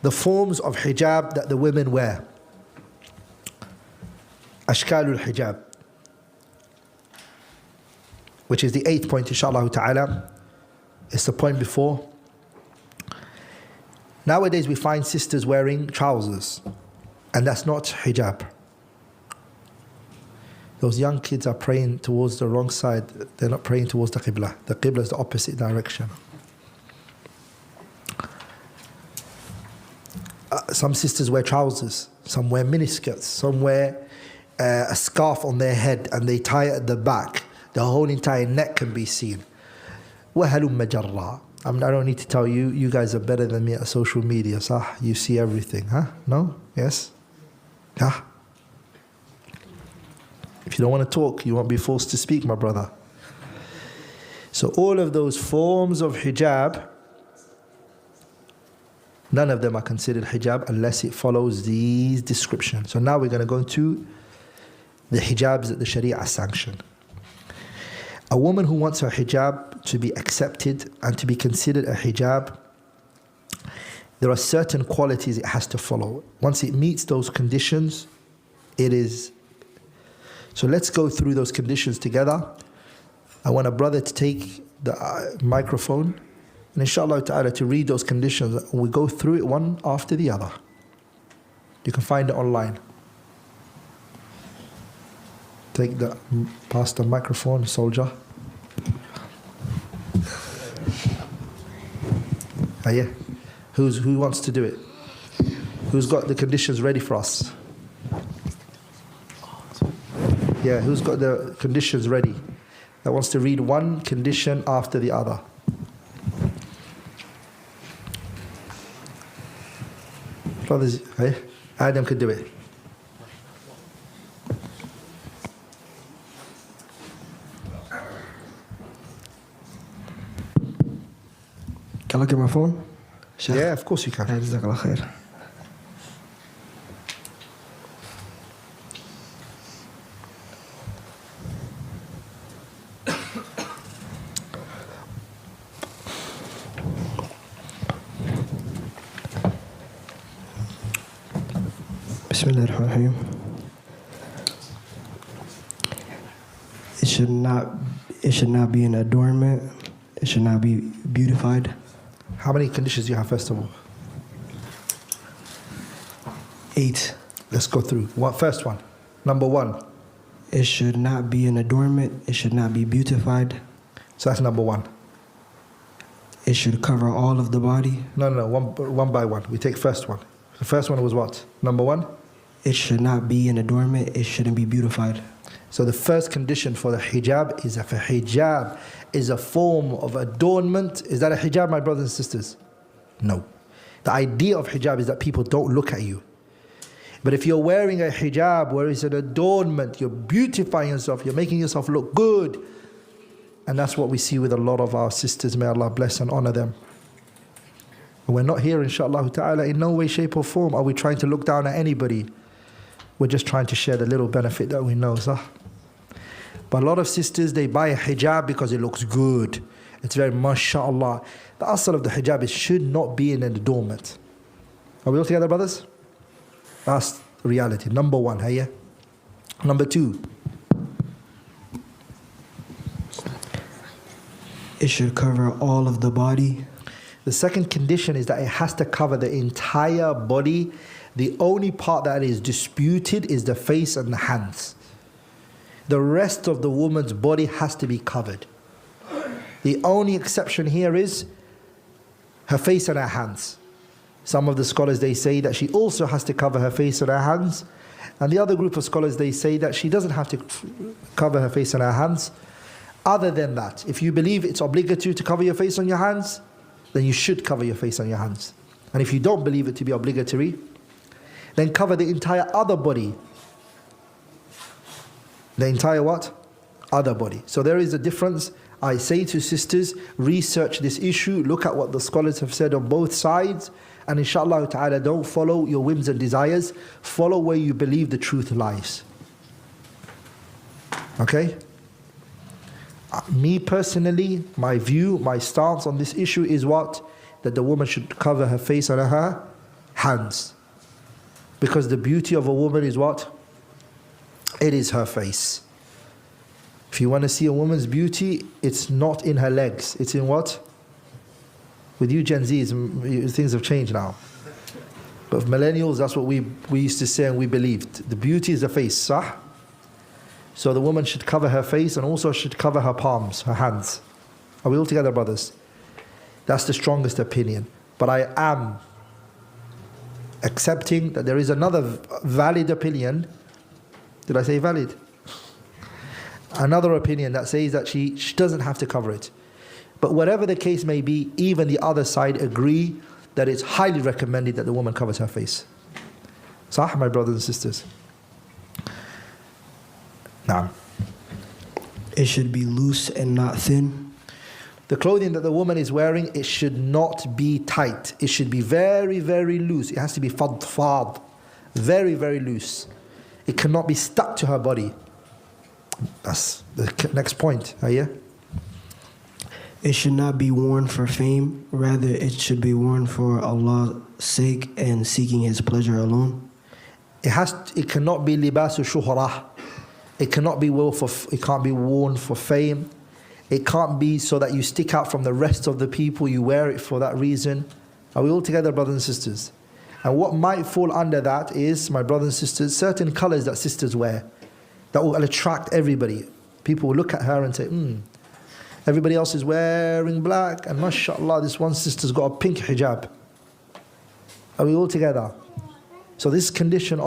the forms of hijab that the women wear. Ashkalul hijab, which is the 8th point, inshaAllah ta'ala. It's the point before. Nowadays we find sisters wearing trousers, and that's not hijab. Those young kids are praying towards the wrong side. They're not praying towards the Qibla. The Qibla is the opposite direction. Some sisters wear trousers, some wear miniskirts, some wear a scarf on their head and they tie it at the back. The whole entire neck can be seen. وَهَلُمَّ جَرًّا. I don't need to tell you, you guys are better than me at social media, sah? You see everything, huh? No? Yes? Yeah? If you don't want to talk, you won't be forced to speak, my brother. So all of those forms of hijab, none of them are considered hijab unless it follows these descriptions. So now we're going to go into the hijabs that the Sharia sanctioned. A woman who wants her hijab to be accepted and to be considered a hijab, there are certain qualities it has to follow. Once it meets those conditions, it is. So let's go through those conditions together. I want a brother to take the microphone and inshallah ta'ala to read those conditions. We go through it one after the other. You can find it online. Pass the microphone, soldier. Yeah. Who wants to do it? Who's got the conditions ready for us? Yeah, who's got the conditions ready? That wants to read one condition after the other. Brothers, hey? Adam could do it. Can I look at my phone? Yeah, of course you can. Jazakallah khair. Bismillah ar-Rahman ar-Rahim. It should not be an adornment. It should not be beautified. How many conditions do you have, first of all? 8. Let's go through. First one. Number 1. It should not be an adornment. It should not be beautified. So that's number 1. It should cover all of the body. No, one by one. We take first one. The first one was what? Number 1? It should not be an adornment. It shouldn't be beautified. So the first condition for the hijab is if a hijab is a form of adornment. Is that a hijab, my brothers and sisters? No. The idea of hijab is that people don't look at you. But if you're wearing a hijab where it's an adornment, you're beautifying yourself, you're making yourself look good. And that's what we see with a lot of our sisters. May Allah bless and honor them. We're not here, inshaAllah ta'ala, in no way, shape or form are we trying to look down at anybody. We're just trying to share the little benefit that we know, sah. But a lot of sisters, they buy a hijab because it looks good. It's very mashallah. The asl of the hijab is should not be an adornment. Are we all together, brothers? That's the reality. Number 1, hey? Number 2. It should cover all of the body. The second condition is that it has to cover the entire body. The only part that is disputed is the face and the hands. The rest of the woman's body has to be covered. The only exception here is her face and her hands. Some of the scholars, they say that she also has to cover her face and her hands. And the other group of scholars, they say that she doesn't have to cover her face and her hands. Other than that, if you believe it's obligatory to cover your face and your hands, then you should cover your face and your hands. And if you don't believe it to be obligatory, then cover the entire other body. The entire what? Other body. So there is a difference. I say to sisters, research this issue, look at what the scholars have said on both sides, and inshallah ta'ala don't follow your whims and desires, follow where you believe the truth lies. Okay? Me personally, my view, my stance on this issue is what? That the woman should cover her face and her hands. Because the beauty of a woman is what? It is her face. If you want to see a woman's beauty, it's not in her legs. It's in what? With you Gen Zs, things have changed now. But for millennials, that's what we used to say and we believed. The beauty is the face, sah? So the woman should cover her face and also should cover her palms, her hands. Are we all together, brothers? That's the strongest opinion. But I am accepting that there is another valid opinion. Did I say valid? Another opinion that says that she doesn't have to cover it. But whatever the case may be, even the other side agree that it's highly recommended that the woman covers her face. Sah, my brothers and sisters? Now, It should be loose and not thin. the clothing that the woman is wearing, it should not be tight. It should be very, very loose. It has to be fadfad, very, very loose. It cannot be stuck to her body. That's the next point. Are you? It should not be worn for fame. Rather, it should be worn for Allah's sake and seeking His pleasure alone. It cannot be libasu shuhrah. It cannot be it can't be worn for fame. It can't be so that you stick out from the rest of the people. You wear it for that reason. Are we all together, brothers and sisters? And what might fall under that is, my brothers and sisters, certain colors that sisters wear that will attract everybody. People will look at her and say, everybody else is wearing black, and mashallah, this one sister's got a pink hijab. Are we all together? So this condition